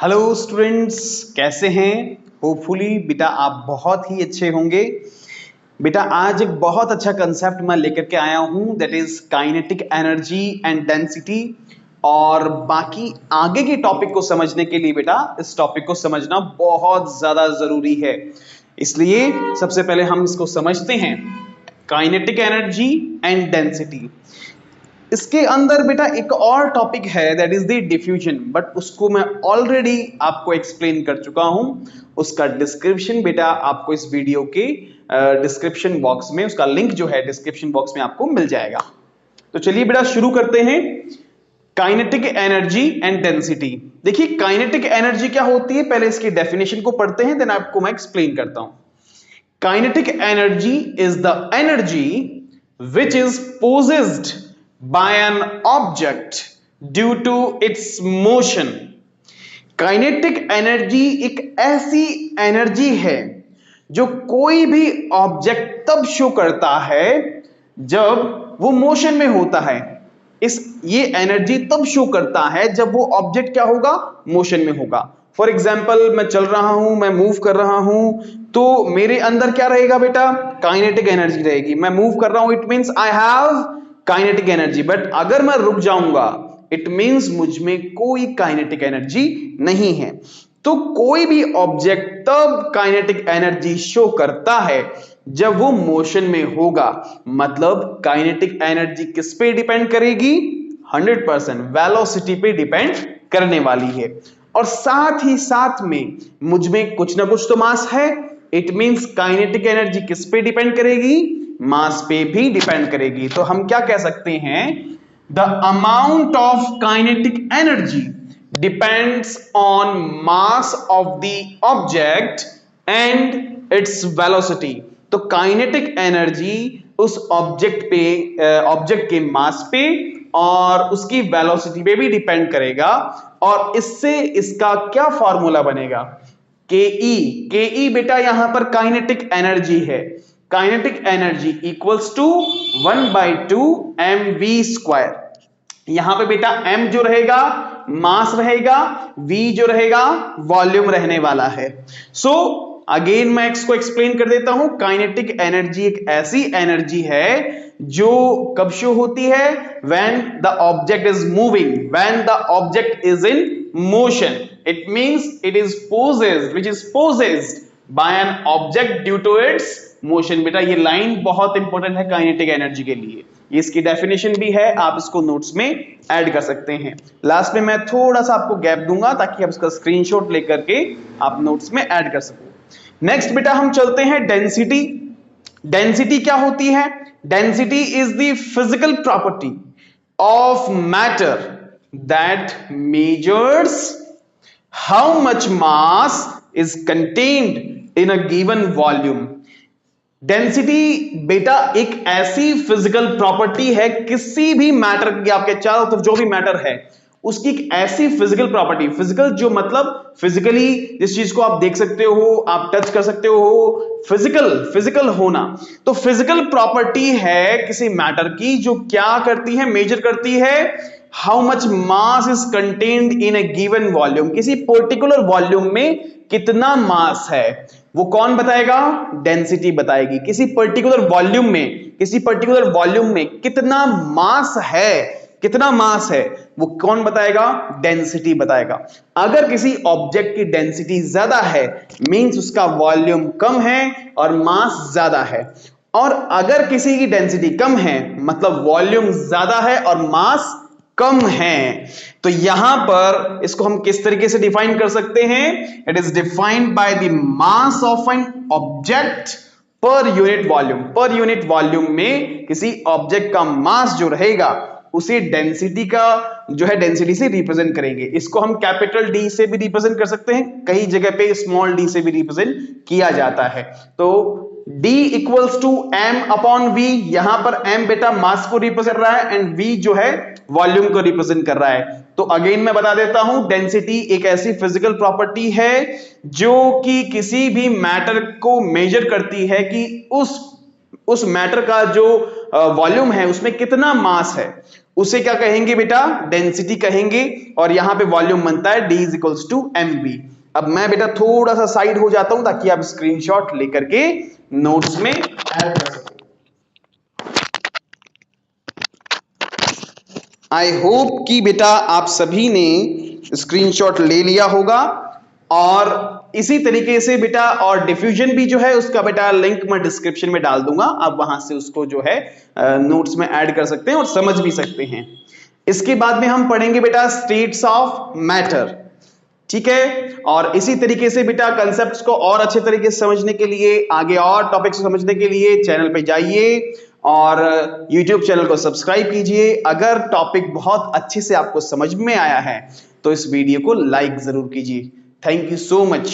Hello students, कैसे हैं? Hopefully बेटा आप बहुत ही अच्छे होंगे। बेटा आज एक बहुत अच्छा कंसेप्ट मैं लेकर के आया हूं, that is kinetic energy and density. और बाकी आगे के टॉपिक को समझने के लिए बेटा इस टॉपिक को समझना बहुत ज्यादा जरूरी है। इसलिए सबसे पहले हम इसको समझते हैं, काइनेटिक एनर्जी एंड डेंसिटी। इसके अंदर बेटा एक और टॉपिक है, that is the diffusion, but उसको मैं ऑलरेडी आपको एक्सप्लेन कर चुका हूं। उसका डिस्क्रिप्शन बेटा आपको इस वीडियो के डिस्क्रिप्शन बॉक्स में, उसका लिंक जो है डिस्क्रिप्शन बॉक्स में आपको मिल जाएगा। तो चलिए बेटा शुरू करते हैं, काइनेटिक एनर्जी एंड डेंसिटी। देखिए काइनेटिक एनर्जी क्या होती है, पहले इसकी डेफिनेशन को पढ़ते हैं, देन आपको मैं एक्सप्लेन करता हूं। Kinetic energy is the energy which is possessed by an object due to its motion। Kinetic energy एक ऐसी एनर्जी है जो कोई भी ऑब्जेक्ट तब शो करता है जब वो मोशन में होता है। ये एनर्जी तब शो करता है जब वो ऑब्जेक्ट क्या होगा, मोशन में होगा। फॉर एग्जाम्पल मैं चल रहा हूं, मैं मूव कर रहा हूं, तो मेरे अंदर क्या रहेगा बेटा, काइनेटिक एनर्जी रहेगी। मैं मूव कर रहा हूं, it means I have kinetic energy. But अगर मैं रुक जाऊंगा, इट मींस मुझ में कोई काइनेटिक एनर्जी नहीं है। तो कोई भी ऑब्जेक्ट तब काइनेटिक एनर्जी शो करता है जब वो मोशन में होगा। मतलब काइनेटिक एनर्जी किस पे डिपेंड करेगी, 100% वेलोसिटी पे डिपेंड करने वाली है। और साथ ही साथ में मुझ में कुछ ना कुछ तो मास है, इट मींस काइनेटिक एनर्जी किस पे डिपेंड करेगी, मास पे भी डिपेंड करेगी। तो हम क्या कह सकते हैं, the amount of kinetic energy depends on mass of the object and its velocity. तो काइनेटिक एनर्जी उस ऑब्जेक्ट पे, ऑब्जेक्ट के मास पे और उसकी वेलोसिटी पे भी डिपेंड करेगा। और इससे इसका क्या फॉर्मूला बनेगा, के ई बेटा यहां पर काइनेटिक एनर्जी है। Kinetic energy equals to 1/2 mv²। यहां पे बेटा m जो रहेगा मास रहेगा, v जो रहेगा वॉल्यूम रहने वाला है। सो अगेन मैं इसको एक्सप्लेन कर देता हूं। काइनेटिक एनर्जी एक ऐसी एनर्जी है जो कब शो होती है, when the object is moving, when the object is in motion. It means it is possessed, which is possessed by an object due to its motion. बेटा ये लाइन बहुत इंपॉर्टेंट है काइनेटिक एनर्जी के लिए, इसकी definition भी है, आप इसको नोट्स में ऐड कर सकते हैं। लास्ट में मैं थोड़ा सा आपको गैप दूंगा ताकि आप इसका स्क्रीनशॉट लेकर के आप नोट्स में ऐड कर सको। नेक्स्ट बेटा हम चलते हैं डेंसिटी। डेंसिटी क्या होती है, density is the physical property of matter that measures how much mass is contained in a given volume. Density बेटा एक ऐसी फिजिकल प्रॉपर्टी है, किसी भी मैटर की, आपके चारों तरफ जो भी मैटर है उसकी एक ऐसी फिजिकल प्रॉपर्टी, फिजिकल जो मतलब फिजिकली जिस चीज को आप देख सकते हो, आप टच कर सकते हो, फिजिकल होना। तो फिजिकल प्रॉपर्टी है किसी मैटर की जो क्या करती है, मेजर करती है how much mass is contained in A given volume. किसी पर्टिकुलर वॉल्यूम में कितना मास है, वो कौन बताएगा, डेंसिटी बताएगी। किसी पर्टिकुलर वॉल्यूम में कितना मास है, कितना मास है वो कौन बताएगा, डेंसिटी बताएगा। अगर किसी ऑब्जेक्ट की डेंसिटी ज्यादा है मींस उसका वॉल्यूम कम है और मास ज्यादा है। और अगर किसी की डेंसिटी कम है मतलब वॉल्यूम ज्यादा है और मास कम है। तो यहां पर इसको हम किस तरीके से डिफाइन कर सकते हैं, it is defined by the mass of an object per unit volume. Per unit volume में किसी ऑब्जेक्ट का मास जो रहेगा उसे डेंसिटी का जो है डेंसिटी से रिप्रेजेंट करेंगे। इसको हम कैपिटल डी से भी रिप्रेजेंट कर सकते हैं, कई जगह पे स्मॉल डी से भी रिप्रेजेंट किया जाता है। तो D equals to m upon v, यहां पर m बेटा मास को रिप्रेजेंट कर रहा है एंड v जो है वॉल्यूम को रिप्रेजेंट कर रहा है। तो अगेन मैं बता देता हूं, डेंसिटी एक ऐसी फिजिकल प्रॉपर्टी है जो कि किसी भी मैटर को मेजर करती है कि उस मैटर का जो वॉल्यूम है उसमें कितना मास है। उसे क्या कहेंगे बेटा, डेंसिटी कहेंगे, और यहां पे वॉल्यूम बनता है D इक्वल्स टू mv। अब मैं बेटा थोड़ा सा साइड हो जाता हूं ताकि आप स्क्रीनशॉट लेकर के नोट्स में ऐड कर सकें। आई होप कि बेटा आप सभी ने स्क्रीनशॉट ले लिया होगा, और इसी तरीके से बेटा, और डिफ्यूजन भी जो है उसका बेटा लिंक मैं डिस्क्रिप्शन में डाल दूंगा, आप वहां से उसको जो है नोट्स में ऐड कर सकते हैं और समझ भी सकते हैं। इसके बाद में हम पढ़ेंगे बेटा स्टेट्स ऑफ मैटर, ठीक है। और इसी तरीके से बेटा कंसेप्ट्स को और अच्छे तरीके से समझने के लिए, आगे और टॉपिक्स समझने के लिए चैनल पे जाइए और YouTube चैनल को सब्सक्राइब कीजिए। अगर टॉपिक बहुत अच्छे से आपको समझ में आया है तो इस वीडियो को लाइक जरूर कीजिए। Thank you so much.